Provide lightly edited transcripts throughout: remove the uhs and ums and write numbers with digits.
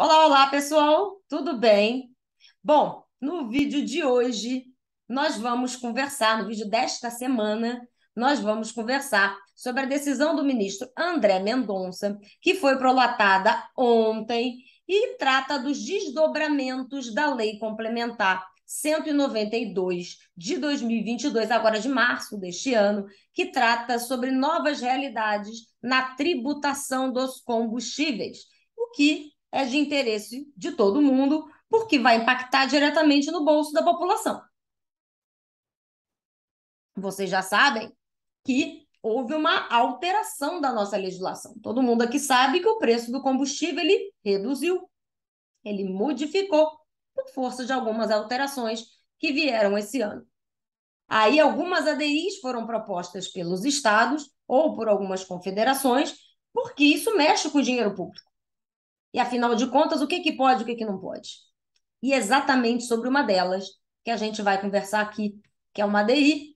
Olá, olá, pessoal, tudo bem? Bom, no vídeo de hoje, nós vamos conversar, no vídeo desta semana, nós vamos conversar sobre a decisão do ministro André Mendonça, que foi prolatada ontem e trata dos desdobramentos da Lei Complementar 192 de 2022, agora de março deste ano, que trata sobre novas realidades na tributação dos combustíveis, o que é de interesse de todo mundo, porque vai impactar diretamente no bolso da população. Vocês já sabem que houve uma alteração da nossa legislação. Todo mundo aqui sabe que o preço do combustível ele reduziu, ele modificou por força de algumas alterações que vieram esse ano. Aí algumas ADIs foram propostas pelos estados ou por algumas confederações, porque isso mexe com o dinheiro público. E afinal de contas, o que que pode e o que que não pode? E exatamente sobre uma delas que a gente vai conversar aqui, que é uma ADI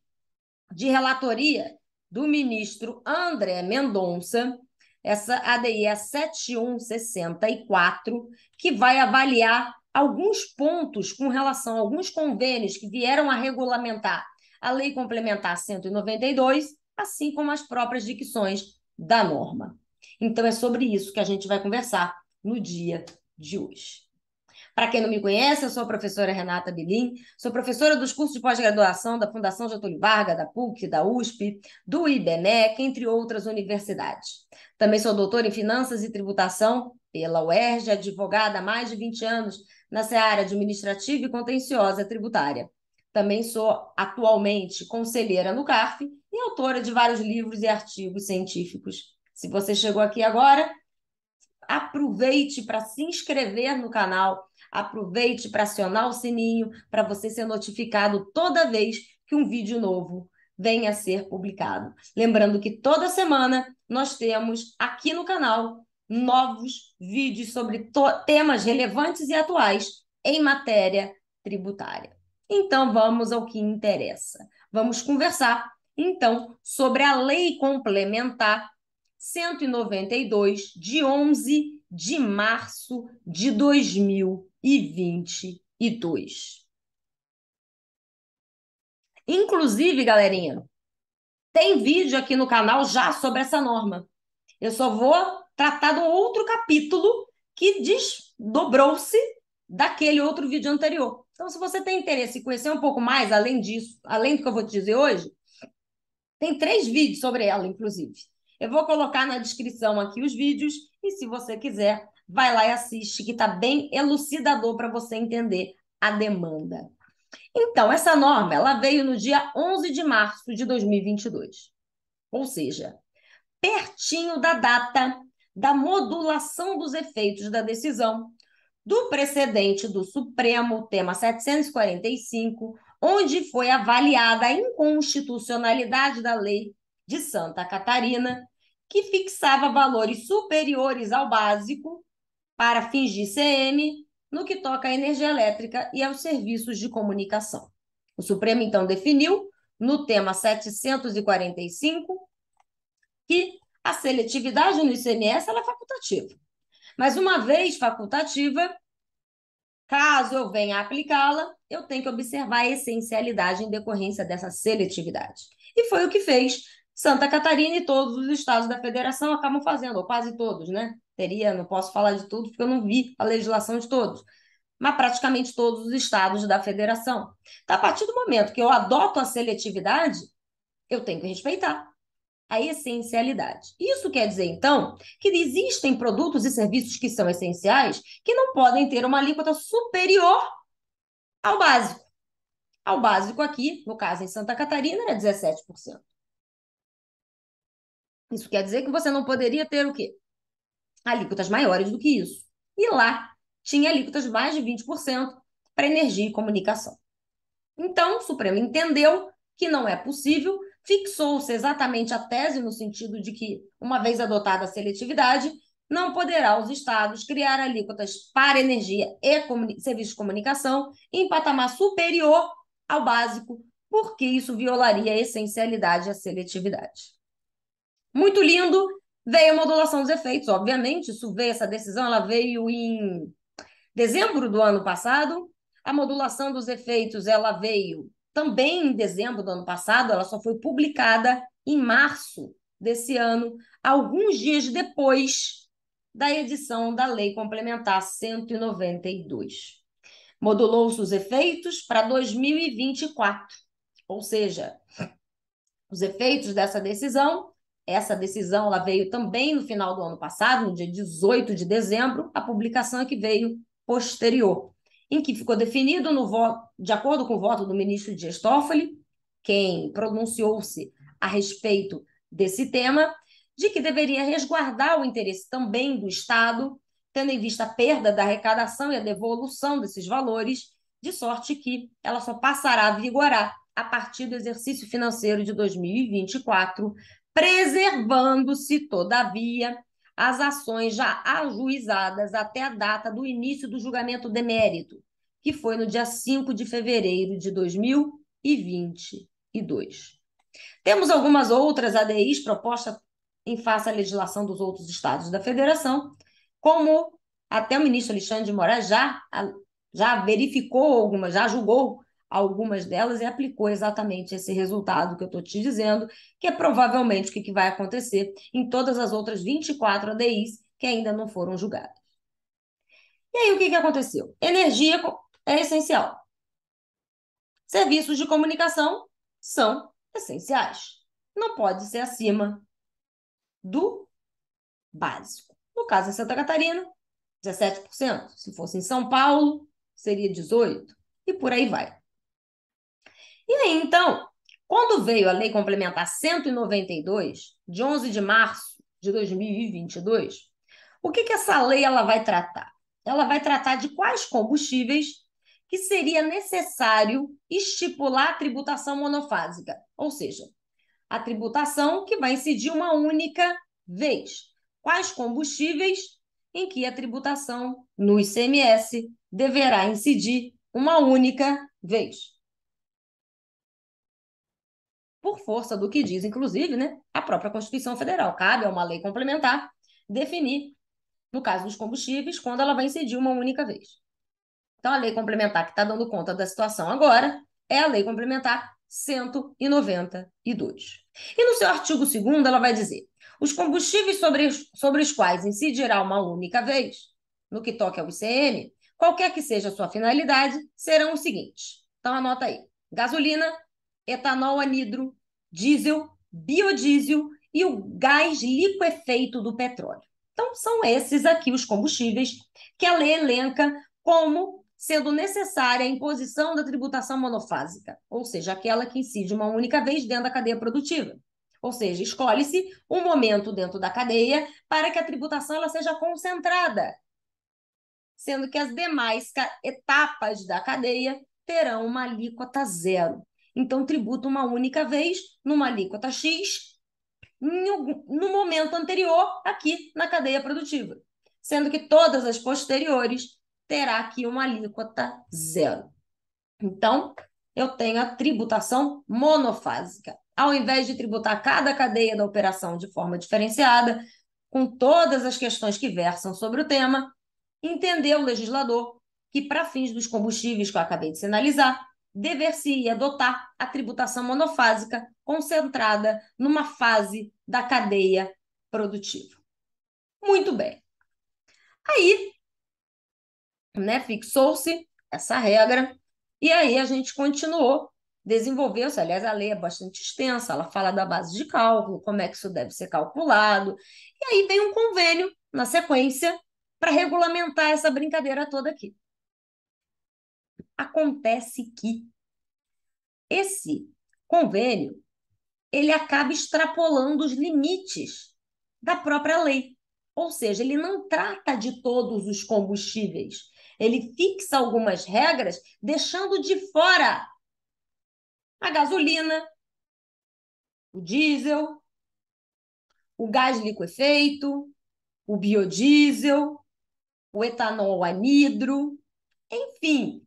de relatoria do ministro André Mendonça. Essa ADI é 7164, que vai avaliar alguns pontos com relação a alguns convênios que vieram a regulamentar a Lei Complementar 192, assim como as próprias dicções da norma. Então, é sobre isso que a gente vai conversar no dia de hoje. Para quem não me conhece, eu sou a professora Renata Bilim, sou professora dos cursos de pós-graduação da Fundação Getúlio Vargas, da PUC, da USP, do IBMEC, entre outras universidades. Também sou doutora em Finanças e Tributação pela UERJ, advogada há mais de 20 anos na seara administrativa e contenciosa tributária. Também sou atualmente conselheira no CARF e autora de vários livros e artigos científicos. Se você chegou aqui agora, aproveite para se inscrever no canal, aproveite para acionar o sininho para você ser notificado toda vez que um vídeo novo venha a ser publicado. Lembrando que toda semana nós temos aqui no canal novos vídeos sobre temas relevantes e atuais em matéria tributária. Então vamos ao que interessa. Vamos conversar então sobre a Lei Complementar 192, de 11 de março de 2022. Inclusive, galerinha, tem vídeo aqui no canal já sobre essa norma. Eu só vou tratar de um outro capítulo que desdobrou-se daquele outro vídeo anterior. Então, se você tem interesse em conhecer um pouco mais, além disso, além do que eu vou te dizer hoje, tem 3 vídeos sobre ela, inclusive. Eu vou colocar na descrição aqui os vídeos e, se você quiser, vai lá e assiste, que está bem elucidador para você entender a demanda. Então, essa norma ela veio no dia 11 de março de 2022, ou seja, pertinho da data da modulação dos efeitos da decisão do precedente do Supremo, tema 745, onde foi avaliada a inconstitucionalidade da lei de Santa Catarina, que fixava valores superiores ao básico para fins de ICM no que toca à energia elétrica e aos serviços de comunicação. O Supremo, então, definiu, no tema 745, que a seletividade no ICMS ela é facultativa. Mas, uma vez facultativa, caso eu venha a aplicá-la, eu tenho que observar a essencialidade em decorrência dessa seletividade. E foi o que fez Santa Catarina e todos os estados da federação acabam fazendo, ou quase todos, né? Não posso falar de tudo porque eu não vi a legislação de todos, mas praticamente todos os estados da federação. Então, a partir do momento que eu adoto a seletividade, eu tenho que respeitar a essencialidade. Isso quer dizer, então, que existem produtos e serviços que são essenciais que não podem ter uma alíquota superior ao básico. Ao básico aqui, no caso em Santa Catarina, era 17%. Isso quer dizer que você não poderia ter o quê? Alíquotas maiores do que isso. E lá tinha alíquotas mais de 20% para energia e comunicação. Então, o Supremo entendeu que não é possível, fixou-se exatamente a tese no sentido de que, uma vez adotada a seletividade, não poderá os estados criar alíquotas para energia e serviços de comunicação em patamar superior ao básico, porque isso violaria a essencialidade e a seletividade. Muito lindo, veio a modulação dos efeitos. Obviamente, essa decisão ela veio em dezembro do ano passado. A modulação dos efeitos ela veio também em dezembro do ano passado, ela só foi publicada em março desse ano, alguns dias depois da edição da Lei Complementar 192. Modulou-se os efeitos para 2024, ou seja, os efeitos dessa decisão. Essa decisão ela veio também no final do ano passado, no dia 18 de dezembro, a publicação é que veio posterior, em que ficou definido, de acordo com o voto do ministro Dias Toffoli, quem pronunciou-se a respeito desse tema, de que deveria resguardar o interesse também do Estado, tendo em vista a perda da arrecadação e a devolução desses valores, de sorte que ela só passará a vigorar a partir do exercício financeiro de 2024, preservando-se, todavia, as ações já ajuizadas até a data do início do julgamento de mérito, que foi no dia 5 de fevereiro de 2022. Temos algumas outras ADIs propostas em face à legislação dos outros estados da federação, como até o ministro Alexandre de Moraes já verificou algumas, já julgou algumas delas e aplicou exatamente esse resultado que eu estou te dizendo, que é provavelmente o que vai acontecer em todas as outras 24 ADIs que ainda não foram julgadas. E aí, o que aconteceu? Energia é essencial. Serviços de comunicação são essenciais. Não pode ser acima do básico. No caso, em Santa Catarina, 17%. Se fosse em São Paulo, seria 18%. E por aí vai. E aí, então, quando veio a Lei Complementar 192, de 11 de março de 2022, o que essa lei ela vai tratar? Ela vai tratar de quais combustíveis que seria necessário estipular a tributação monofásica, ou seja, a tributação que vai incidir uma única vez. Quais combustíveis em que a tributação no ICMS deverá incidir uma única vez. Por força do que diz, inclusive, né, a própria Constituição Federal. Cabe a uma lei complementar definir, no caso dos combustíveis, quando ela vai incidir uma única vez. Então, a lei complementar que está dando conta da situação agora é a lei complementar 192. E no seu artigo 2º, ela vai dizer: os combustíveis sobre os quais incidirá uma única vez, no que toca ao ICM, qualquer que seja a sua finalidade, serão os seguintes. Então, anota aí: gasolina, etanol anidro, diesel, biodiesel e o gás liquefeito do petróleo. Então, são esses aqui os combustíveis que a lei elenca como sendo necessária a imposição da tributação monofásica, ou seja, aquela que incide uma única vez dentro da cadeia produtiva. Ou seja, escolhe-se um momento dentro da cadeia para que a tributação ela seja concentrada, sendo que as demais etapas da cadeia terão uma alíquota zero. Então, tributa uma única vez, numa alíquota X, no momento anterior, aqui na cadeia produtiva, sendo que todas as posteriores terá aqui uma alíquota zero. Então, eu tenho a tributação monofásica. Ao invés de tributar cada cadeia da operação de forma diferenciada, com todas as questões que versam sobre o tema, entendeu o legislador que, para fins dos combustíveis que eu acabei de sinalizar, dever-se adotar a tributação monofásica concentrada numa fase da cadeia produtiva. Muito bem. Aí, né, fixou-se essa regra e aí a gente continuou, desenvolveu-se. Aliás, a lei é bastante extensa, ela fala da base de cálculo, como é que isso deve ser calculado. E aí vem um convênio na sequência para regulamentar essa brincadeira toda aqui. Acontece que esse convênio ele acaba extrapolando os limites da própria lei. Ou seja, ele não trata de todos os combustíveis. Ele fixa algumas regras, deixando de fora a gasolina, o diesel, o gás liquefeito, o biodiesel, o etanol anidro, enfim,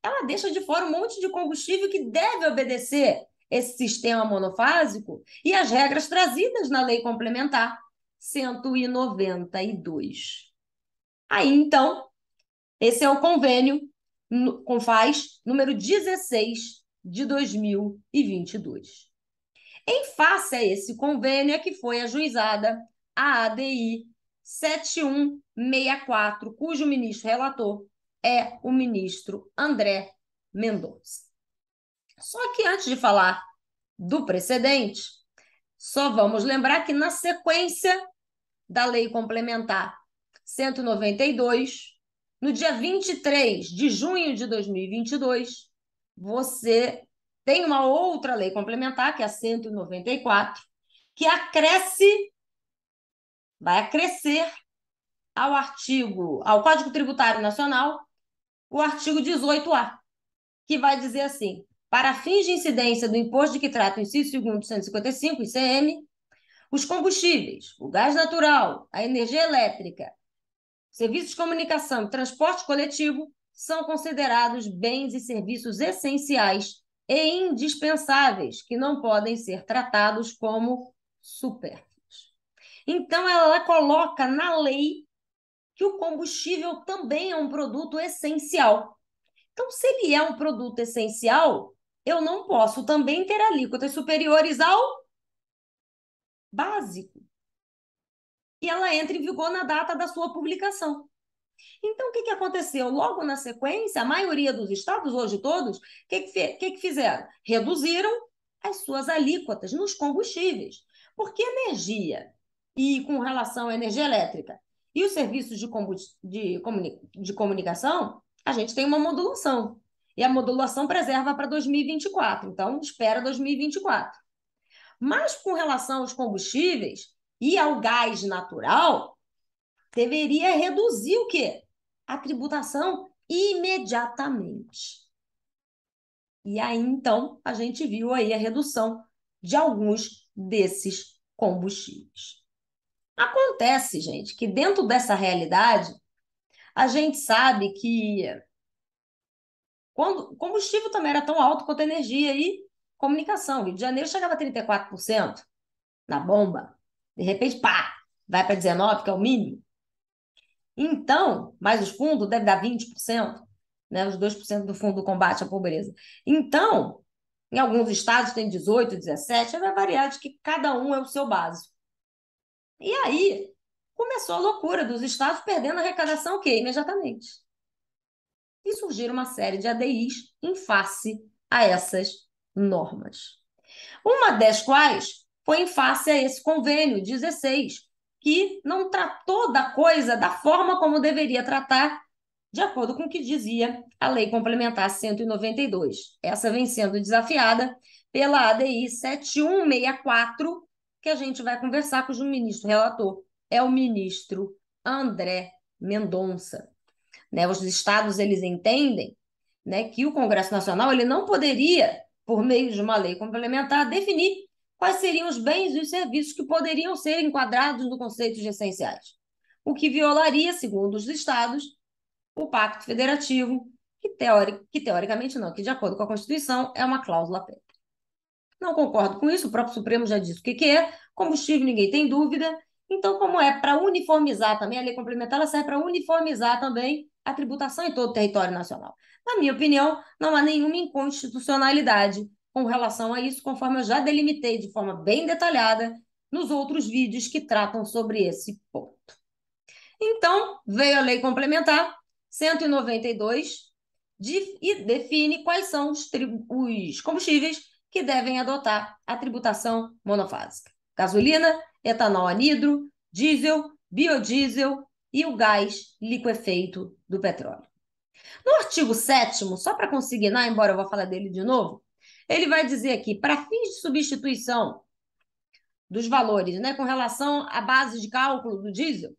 ela deixa de fora um monte de combustível que deve obedecer esse sistema monofásico e as regras trazidas na lei complementar 192. Aí, então, esse é o convênio com FAS número 16 de 2022. Em face a esse convênio é que foi ajuizada a ADI 7164, cujo ministro relator é o ministro André Mendonça. Só que antes de falar do precedente, só vamos lembrar que na sequência da Lei Complementar 192, no dia 23 de junho de 2022, você tem uma outra lei complementar, que é a 194, que vai acrescer ao Código Tributário Nacional, o artigo 18A, que vai dizer assim: para fins de incidência do imposto de que trata o inciso 2º do 155, ICM, os combustíveis, o gás natural, a energia elétrica, serviços de comunicação e transporte coletivo são considerados bens e serviços essenciais e indispensáveis, que não podem ser tratados como supérfluos. Então, ela coloca na lei que o combustível também é um produto essencial. Então, se ele é um produto essencial, eu não posso também ter alíquotas superiores ao básico. E ela entra em vigor na data da sua publicação. Então, o que aconteceu? Logo na sequência, a maioria dos estados, hoje todos, o que fizeram? Reduziram as suas alíquotas nos combustíveis. Porque energia, e com relação à energia elétrica, e os serviços de comunicação, a gente tem uma modulação. E a modulação preserva para 2024. Então, espera 2024. Mas com relação aos combustíveis e ao gás natural, deveria reduzir o quê? A tributação imediatamente. E aí, então, a gente viu aí a redução de alguns desses combustíveis. Acontece, gente, que dentro dessa realidade, a gente sabe que quando o combustível também era tão alto quanto a energia e comunicação. Rio de Janeiro chegava a 34% na bomba. De repente, pá, vai para 19%, que é o mínimo. Então, mais os fundos deve dar 20%, né? Os 2% do Fundo do Combate à Pobreza. Então, em alguns estados tem 18%, 17%, vai variar de que cada um é o seu básico. E aí, começou a loucura dos estados perdendo a arrecadação o quê? Imediatamente. E surgiram uma série de ADIs em face a essas normas. Uma das quais foi em face a esse convênio 16, que não tratou da coisa da forma como deveria tratar, de acordo com o que dizia a Lei Complementar 192. Essa vem sendo desafiada pela ADI 7164, que a gente vai conversar, cujo ministro relator é o ministro André Mendonça. Né? Os estados, eles entendem, né, que o Congresso Nacional ele não poderia, por meio de uma lei complementar, definir quais seriam os bens e os serviços que poderiam ser enquadrados no conceito de essenciais, o que violaria, segundo os estados, o Pacto Federativo, que teoricamente não, que de acordo com a Constituição é uma cláusula pétrea. Não concordo com isso, o próprio Supremo já disse o que é, combustível ninguém tem dúvida, então como é para uniformizar também, a lei complementar ela serve para uniformizar também a tributação em todo o território nacional. Na minha opinião, não há nenhuma inconstitucionalidade com relação a isso, conforme eu já delimitei de forma bem detalhada nos outros vídeos que tratam sobre esse ponto. Então, veio a lei complementar 192 e define quais são os combustíveis que devem adotar a tributação monofásica: gasolina, etanol anidro, diesel, biodiesel e o gás liquefeito do petróleo. No artigo 7º, só para consignar, embora eu vou falar dele de novo, ele vai dizer aqui, para fins de substituição dos valores, né, com relação à base de cálculo do diesel,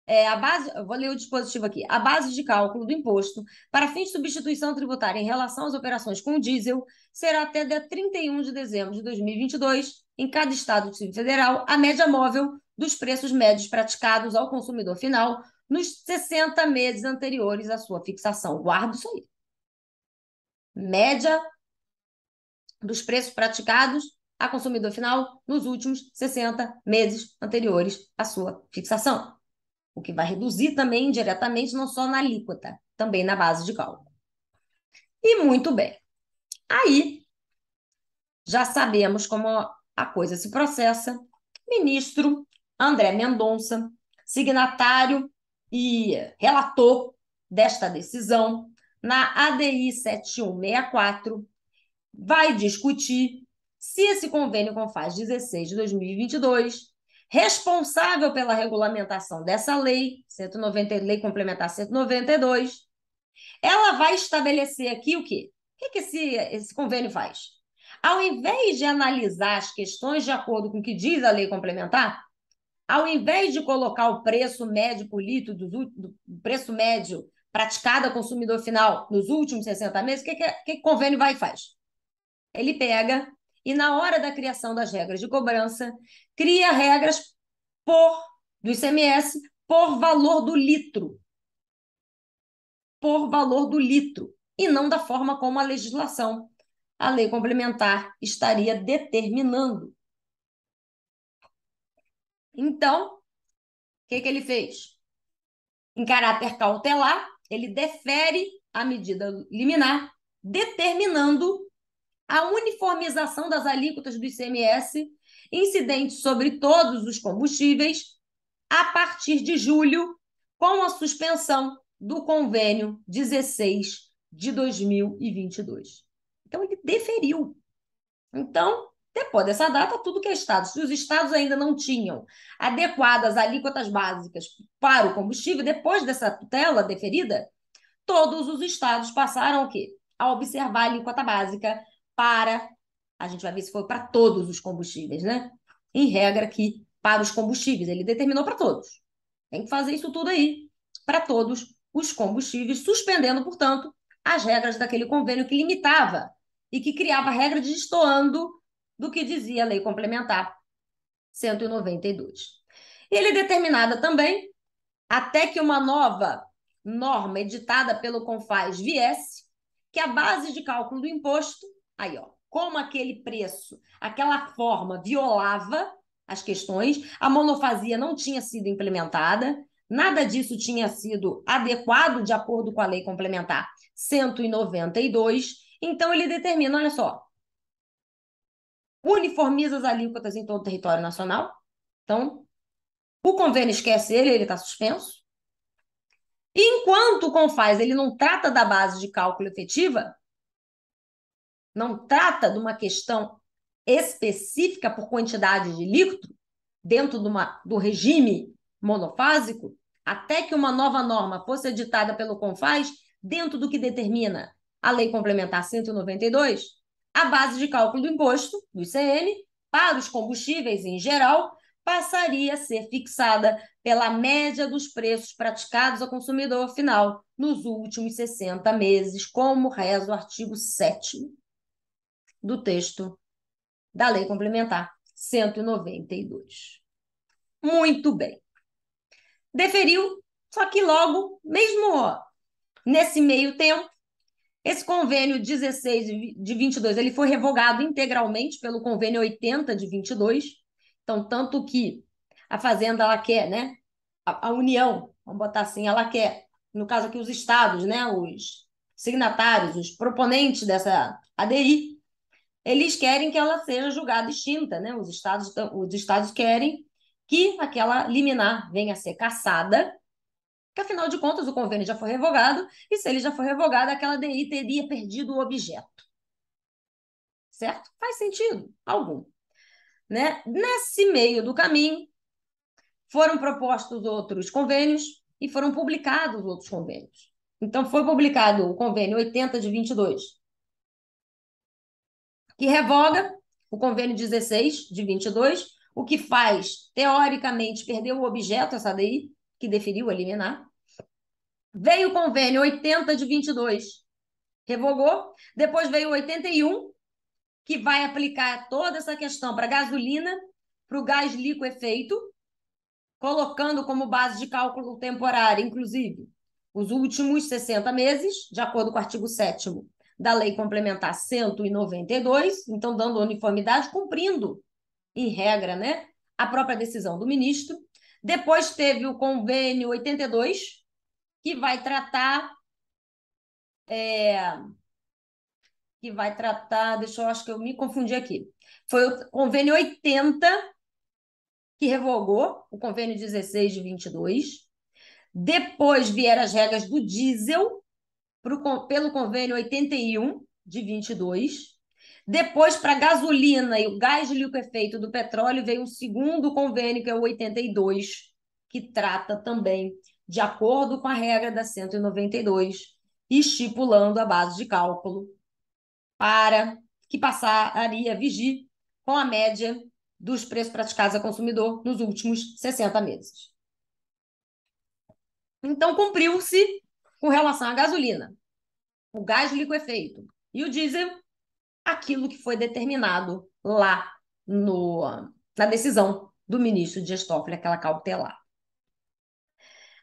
eu vou ler o dispositivo aqui. A base de cálculo do imposto para fins de substituição tributária em relação às operações com diesel será até dia 31 de dezembro de 2022, em cada estado do Distrito Federal, a média móvel dos preços médios praticados ao consumidor final nos 60 meses anteriores à sua fixação. Guarda isso aí. Média dos preços praticados a consumidor final nos últimos 60 meses anteriores à sua fixação, o que vai reduzir também indiretamente não só na alíquota, também na base de cálculo. E muito bem. Aí já sabemos como a coisa se processa. Ministro André Mendonça, signatário e relator desta decisão, na ADI 7164, vai discutir se esse convênio CONFAS 16 de 2022, responsável pela regulamentação dessa lei, 190, Lei Complementar 192, ela vai estabelecer aqui o quê? O que esse convênio faz? Ao invés de analisar as questões de acordo com o que diz a lei complementar, ao invés de colocar o preço médio por litro, do preço médio praticado ao consumidor final nos últimos 60 meses, o que o convênio vai e faz? Ele pega e, na hora da criação das regras de cobrança, cria regras do ICMS por valor do litro. Por valor do litro, e não da forma como a legislação, a lei complementar, estaria determinando. Então, o que ele fez? Em caráter cautelar, ele defere a medida liminar, determinando a uniformização das alíquotas do ICMS incidentes sobre todos os combustíveis a partir de julho, com a suspensão do convênio 16 de 2022. Então, ele deferiu. Então, depois dessa data, tudo que é Estado. Se os Estados ainda não tinham adequadas alíquotas básicas para o combustível, depois dessa tutela deferida, todos os Estados passaram o quê? A observar a alíquota básica para, a gente vai ver se foi para todos os combustíveis, né? Em regra aqui, para os combustíveis, ele determinou para todos. Tem que fazer isso tudo aí, para todos os combustíveis, suspendendo, portanto, as regras daquele convênio que limitava e que criava regras destoando do que dizia a Lei Complementar 192. E ele determinada também, até que uma nova norma editada pelo CONFAS viesse, que a base de cálculo do imposto, aí, ó, como aquele preço, aquela forma violava as questões, a monofasia não tinha sido implementada, nada disso tinha sido adequado de acordo com a Lei Complementar 192, então ele determina, olha só, uniformiza as alíquotas em todo o território nacional, então o convênio esquece ele está suspenso, e enquanto o CONFAS ele não trata da base de cálculo efetiva, não trata de uma questão específica por quantidade de líquido dentro do regime monofásico, até que uma nova norma fosse editada pelo CONFAS, dentro do que determina a Lei Complementar 192, a base de cálculo do imposto, do ICM, para os combustíveis em geral, passaria a ser fixada pela média dos preços praticados ao consumidor final nos últimos 60 meses, como reza o artigo 7º do texto da Lei Complementar 192. Muito bem. Deferiu, só que logo, mesmo nesse meio tempo, esse convênio 16 de 22, ele foi revogado integralmente pelo convênio 80 de 22, então, tanto que a Fazenda, ela quer, né? A União, vamos botar assim, ela quer, no caso aqui, os estados, né? Os signatários, os proponentes dessa ADI, eles querem que ela seja julgada extinta, né? Os estados querem que aquela liminar venha a ser cassada, que afinal de contas o convênio já foi revogado, e se ele já foi revogado, aquela DI teria perdido o objeto. Certo? Faz sentido algum. Né? Nesse meio do caminho, foram propostos outros convênios e foram publicados outros convênios. Então, foi publicado o convênio 80 de 22, que revoga o convênio 16 de 22, o que faz, teoricamente, perder o objeto, essa DI, que deferiu eliminar. Veio o convênio 80 de 22, revogou. Depois veio o 81, que vai aplicar toda essa questão para gasolina, para o gás liquefeito, colocando como base de cálculo temporária, inclusive, os últimos 60 meses, de acordo com o artigo 7º da Lei Complementar 192, então dando uniformidade, cumprindo, em regra, né, a própria decisão do ministro. Depois teve o convênio 82, que vai tratar, deixa eu, acho que eu me confundi aqui. Foi o convênio 80, que revogou o convênio 16 de 22. Depois vieram as regras do diesel, pelo convênio 81 de 22. Depois, para a gasolina e o gás de liquefeito do petróleo, veio um segundo convênio, que é o 82, que trata também de acordo com a regra da 192, estipulando a base de cálculo para que passaria a vigir com a média dos preços praticados ao consumidor nos últimos 60 meses. Então, cumpriu-se com relação à gasolina, o gás de liquefeito e o diesel, aquilo que foi determinado lá na decisão do ministro Dias Toffoli, aquela cautelar.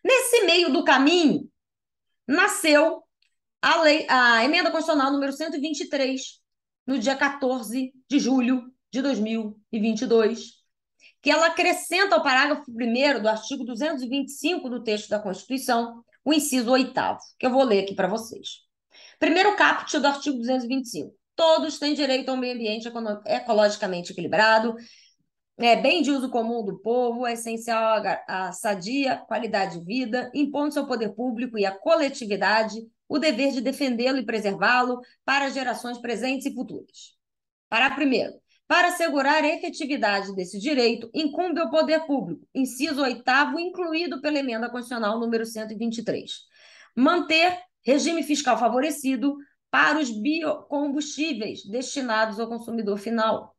Nesse meio do caminho, nasceu a emenda constitucional número 123, no dia 14 de julho de 2022, que ela acrescenta ao parágrafo 1º do artigo 225 do texto da Constituição, o inciso 8º, que eu vou ler aqui para vocês. Primeiro caput do artigo 225. Todos têm direito a um meio ambiente ecologicamente equilibrado, bem de uso comum do povo, é essencial a sadia qualidade de vida, impondo-se ao poder público e à coletividade o dever de defendê-lo e preservá-lo para gerações presentes e futuras. Parágrafo 1º. Para assegurar a efetividade desse direito, incumbe ao poder público, inciso 8º, incluído pela emenda constitucional número 123, manter regime fiscal favorecido para os biocombustíveis destinados ao consumidor final,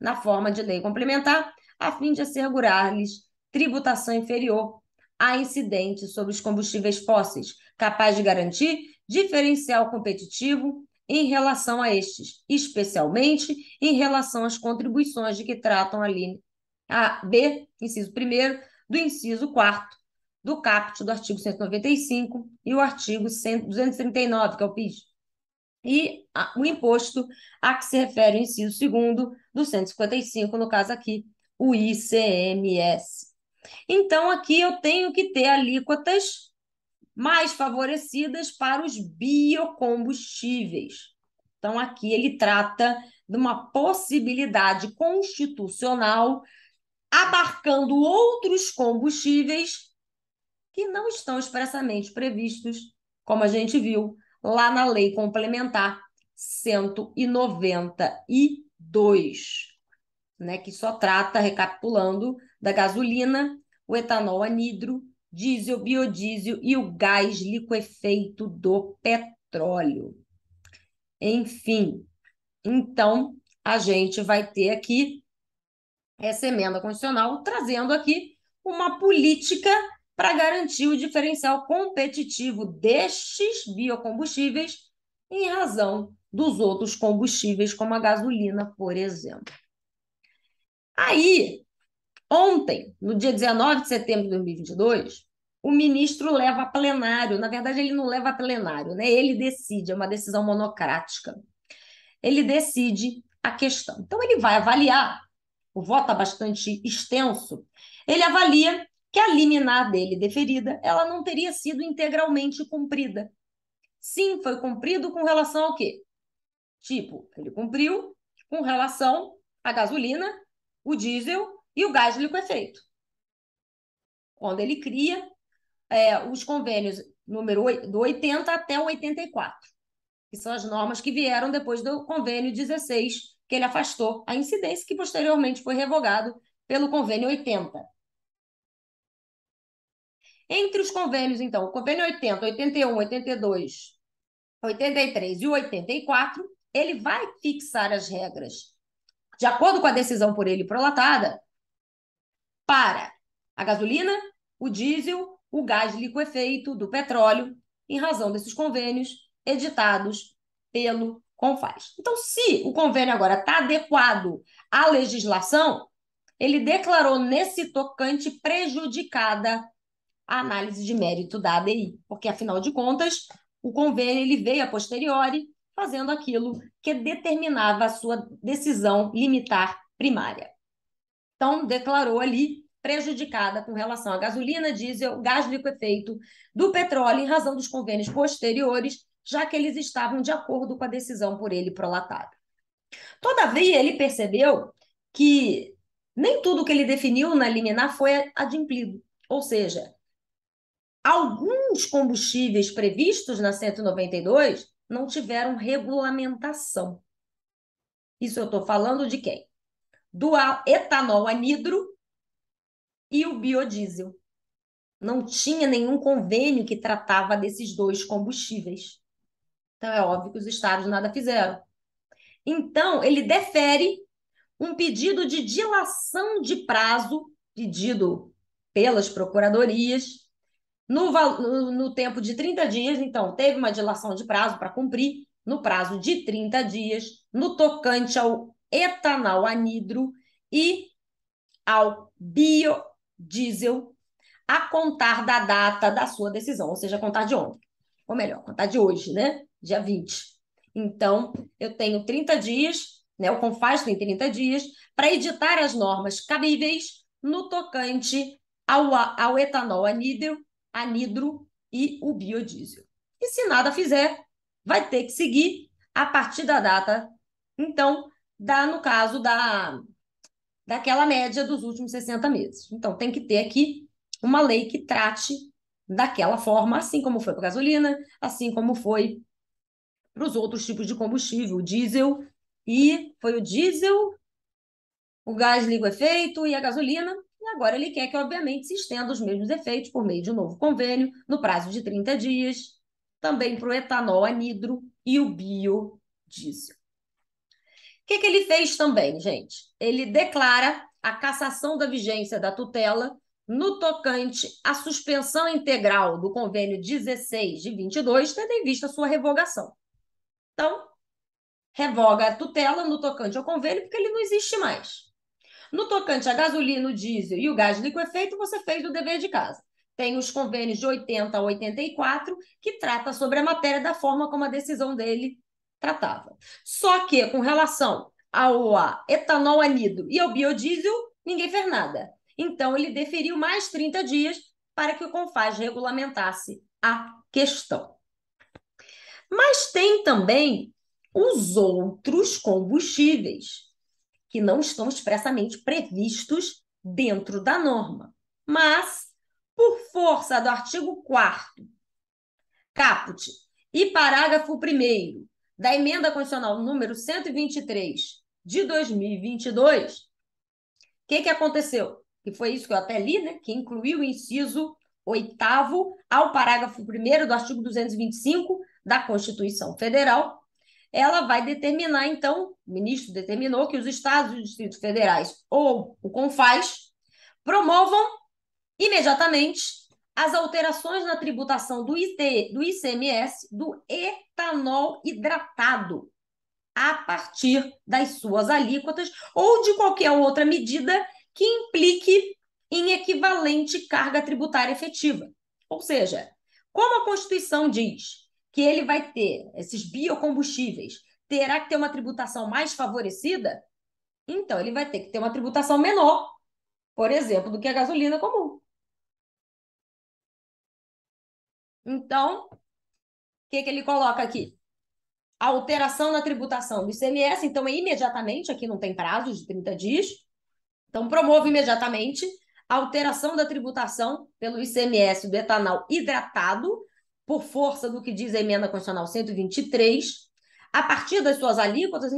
na forma de lei complementar, a fim de assegurar-lhes tributação inferior a incidentes sobre os combustíveis fósseis, capaz de garantir diferencial competitivo em relação a estes, especialmente em relação às contribuições de que tratam a linha B, inciso 1º, do inciso 4º, do caput do artigo 195 e o artigo 239, que é o PIS. E o imposto a que se refere o inciso 2º do 155, no caso aqui, o ICMS. Então, aqui eu tenho que ter alíquotas mais favorecidas para os biocombustíveis. Então, aqui ele trata de uma possibilidade constitucional abarcando outros combustíveis que não estão expressamente previstos, como a gente viu lá na Lei Complementar 192, né, que só trata, recapitulando, da gasolina, o etanol anidro, diesel, biodiesel e o gás liquefeito do petróleo. Enfim, então, a gente vai ter aqui essa emenda constitucional trazendo aqui uma política para garantir o diferencial competitivo destes biocombustíveis em razão dos outros combustíveis, como a gasolina, por exemplo. Aí, ontem, no dia 19 de setembro de 2022, o ministro leva a plenário, na verdade ele não leva a plenário, né? Ele decide, é uma decisão monocrática. Ele decide a questão. Então ele vai avaliar, o voto é bastante extenso, ele avalia que a liminar dele deferida, ela não teria sido integralmente cumprida. Sim, foi cumprido com relação ao quê? Tipo, ele cumpriu com relação à gasolina, o diesel e o gás de liquefeito. Quando ele cria os convênios do 80 até o 84, que são as normas que vieram depois do convênio 16, que ele afastou a incidência, que posteriormente foi revogado pelo convênio 80. Entre os convênios, então, o convênio 80, 81, 82, 83 e o 84, ele vai fixar as regras, de acordo com a decisão por ele prolatada, para a gasolina, o diesel, o gás liquefeito do petróleo, em razão desses convênios editados pelo CONFAZ. Então, se o convênio agora está adequado à legislação, ele declarou nesse tocante prejudicada a análise de mérito da ADI, porque, afinal de contas, o convênio ele veio a posteriori fazendo aquilo que determinava a sua decisão limitar primária. Então, declarou ali prejudicada com relação à gasolina, diesel, gás liquefeito do petróleo em razão dos convênios posteriores, já que eles estavam de acordo com a decisão por ele prolatada. Todavia, ele percebeu que nem tudo que ele definiu na liminar foi adimplido, ou seja, alguns combustíveis previstos na 192 não tiveram regulamentação. Isso eu estou falando de quem? Do etanol anidro e o biodiesel. Não tinha nenhum convênio que tratava desses dois combustíveis. Então, é óbvio que os estados nada fizeram. Então, ele defere um pedido de dilação de prazo, pedido pelas procuradorias, no tempo de 30 dias. Então, teve uma dilação de prazo para cumprir, no prazo de 30 dias, no tocante ao etanol anidro e ao biodiesel, a contar da data da sua decisão, ou seja, a contar de ontem. Ou melhor, contar de hoje, né? Dia 20. Então, eu tenho 30 dias, né? O CONFAZ tem 30 dias, para editar as normas cabíveis no tocante ao etanol anidro e o biodiesel. E se nada fizer, vai ter que seguir a partir da data, então, no caso daquela média dos últimos 60 meses. Então, tem que ter aqui uma lei que trate daquela forma, assim como foi para a gasolina, assim como foi para os outros tipos de combustível, o diesel, e foi o diesel, o gás liquefeito e a gasolina, e agora ele quer que, obviamente, se estenda os mesmos efeitos por meio de um novo convênio, no prazo de 30 dias, também para o etanol anidro e o biodiesel. O que ele fez também, gente? Ele declara a cassação da vigência da tutela no tocante à suspensão integral do convênio 16 de 22, tendo em vista a sua revogação. Então, revoga a tutela no tocante ao convênio, porque ele não existe mais. No tocante à gasolina, o diesel e o gás liquefeito, você fez o dever de casa. Tem os convênios de 80 a 84, que trata sobre a matéria da forma como a decisão dele tratava. Só que, com relação ao etanol anidro e ao biodiesel, ninguém fez nada. Então, ele deferiu mais 30 dias para que o CONFAZ regulamentasse a questão. Mas tem também os outros combustíveis, que não estão expressamente previstos dentro da norma. Mas, por força do artigo 4º, caput, e parágrafo 1º da Emenda Constitucional número 123 de 2022, o que aconteceu? Que foi isso que eu até li, né? Que incluiu o inciso 8º ao parágrafo 1º do artigo 225 da Constituição Federal. Ela vai determinar, então, o ministro determinou que os estados e os distritos federais ou o CONFAZ promovam imediatamente as alterações na tributação do ICMS do etanol hidratado a partir das suas alíquotas ou de qualquer outra medida que implique em equivalente carga tributária efetiva. Ou seja, como a Constituição diz que ele vai ter, esses biocombustíveis, terá que ter uma tributação mais favorecida, então ele vai ter que ter uma tributação menor, por exemplo, do que a gasolina comum. Então, o que ele coloca aqui? A alteração na tributação do ICMS, então é imediatamente, aqui não tem prazo de 30 dias, então promove imediatamente a alteração da tributação pelo ICMS do etanol hidratado, por força do que diz a Emenda Constitucional 123, a partir das suas alíquotas,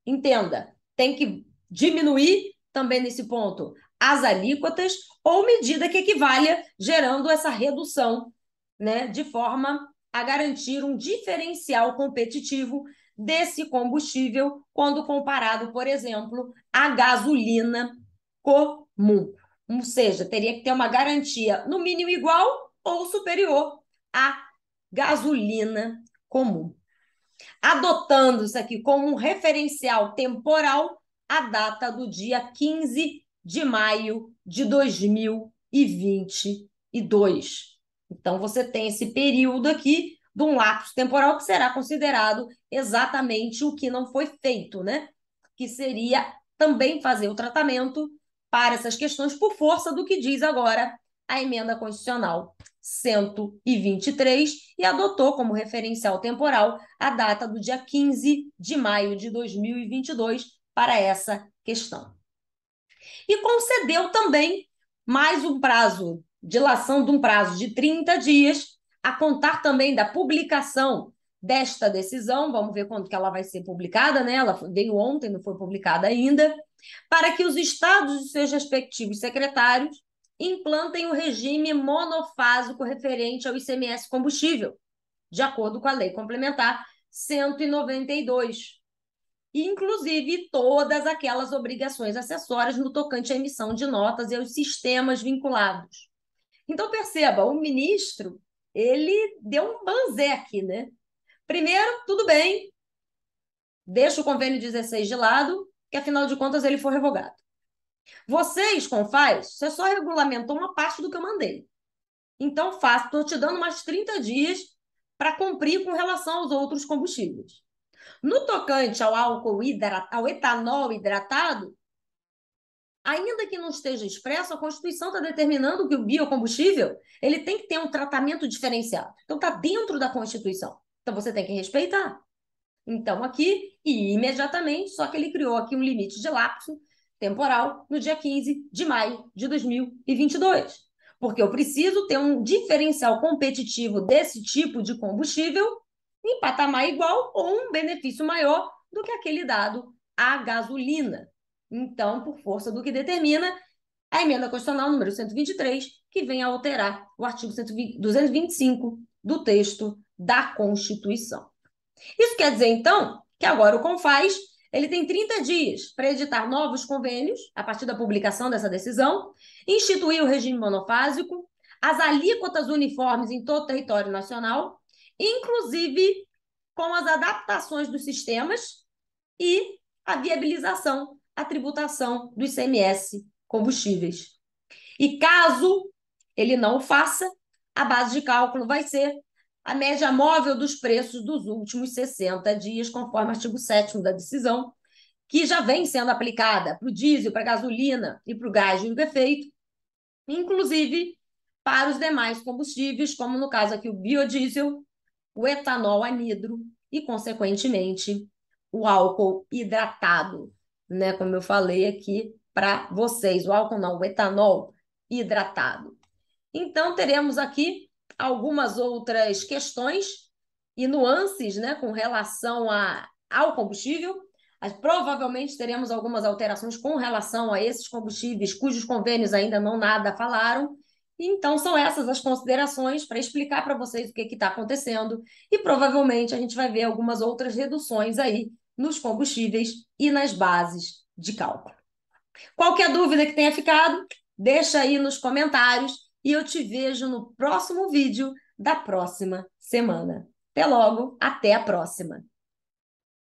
entenda, tem que diminuir também nesse ponto as alíquotas ou medida que equivalha, gerando essa redução, né, de forma a garantir um diferencial competitivo desse combustível quando comparado, por exemplo, à gasolina comum. Ou seja, teria que ter uma garantia no mínimo igual ou superior à gasolina comum. Adotando isso aqui como um referencial temporal, a data do dia 15 de maio de 2022. Então, você tem esse período aqui de um lapso temporal que será considerado exatamente o que não foi feito, né? Que seria também fazer o tratamento para essas questões por força do que diz agora a emenda constitucional 123 e adotou como referencial temporal a data do dia 15 de maio de 2022 para essa questão. E concedeu também mais um prazo, dilação de um prazo de 30 dias, a contar também da publicação desta decisão, vamos ver quando que ela vai ser publicada, né? Ela veio ontem, não foi publicada ainda, para que os estados e seus respectivos secretários implantem o regime monofásico referente ao ICMS combustível, de acordo com a Lei Complementar 192, inclusive todas aquelas obrigações acessórias no tocante à emissão de notas e aos sistemas vinculados. Então, perceba, o ministro, ele deu um banzé aqui, né? Primeiro, tudo bem, deixa o convênio 16 de lado, que afinal de contas ele foi revogado. Vocês, Confaz, você só regulamentou uma parte do que eu mandei. Então, estou te dando mais 30 dias para cumprir com relação aos outros combustíveis. No tocante ao ao etanol hidratado, ainda que não esteja expresso, a Constituição está determinando que o biocombustível ele tem que ter um tratamento diferenciado. Então, está dentro da Constituição. Então, você tem que respeitar. Então, aqui, e imediatamente, só que ele criou aqui um limite de lapso temporal no dia 15 de maio de 2022. Porque eu preciso ter um diferencial competitivo desse tipo de combustível em patamar igual ou um benefício maior do que aquele dado à gasolina. Então, por força do que determina a emenda constitucional número 123, que vem a alterar o artigo 225 do texto da Constituição. Isso quer dizer, então, que agora o Confaz ele tem 30 dias para editar novos convênios, a partir da publicação dessa decisão, instituir o regime monofásico, as alíquotas uniformes em todo o território nacional, inclusive com as adaptações dos sistemas e a viabilização, a tributação do ICMS combustíveis. E caso ele não o faça, a base de cálculo vai ser a média móvel dos preços dos últimos 60 dias, conforme o artigo 7º da decisão, que já vem sendo aplicada para o diesel, para a gasolina e para o gás de liquefeito, inclusive para os demais combustíveis, como no caso aqui o biodiesel, o etanol anidro e, consequentemente, o álcool hidratado, né? Como eu falei aqui para vocês, o álcool não, o etanol hidratado. Então, teremos aqui algumas outras questões e nuances, né, com relação ao combustível. Provavelmente teremos algumas alterações com relação a esses combustíveis cujos convênios ainda não nada falaram. Então, são essas as considerações para explicar para vocês o que está acontecendo e provavelmente a gente vai ver algumas outras reduções aí nos combustíveis e nas bases de cálculo. Qualquer dúvida que tenha ficado, deixa aí nos comentários e eu te vejo no próximo vídeo da próxima semana. Até logo, até a próxima!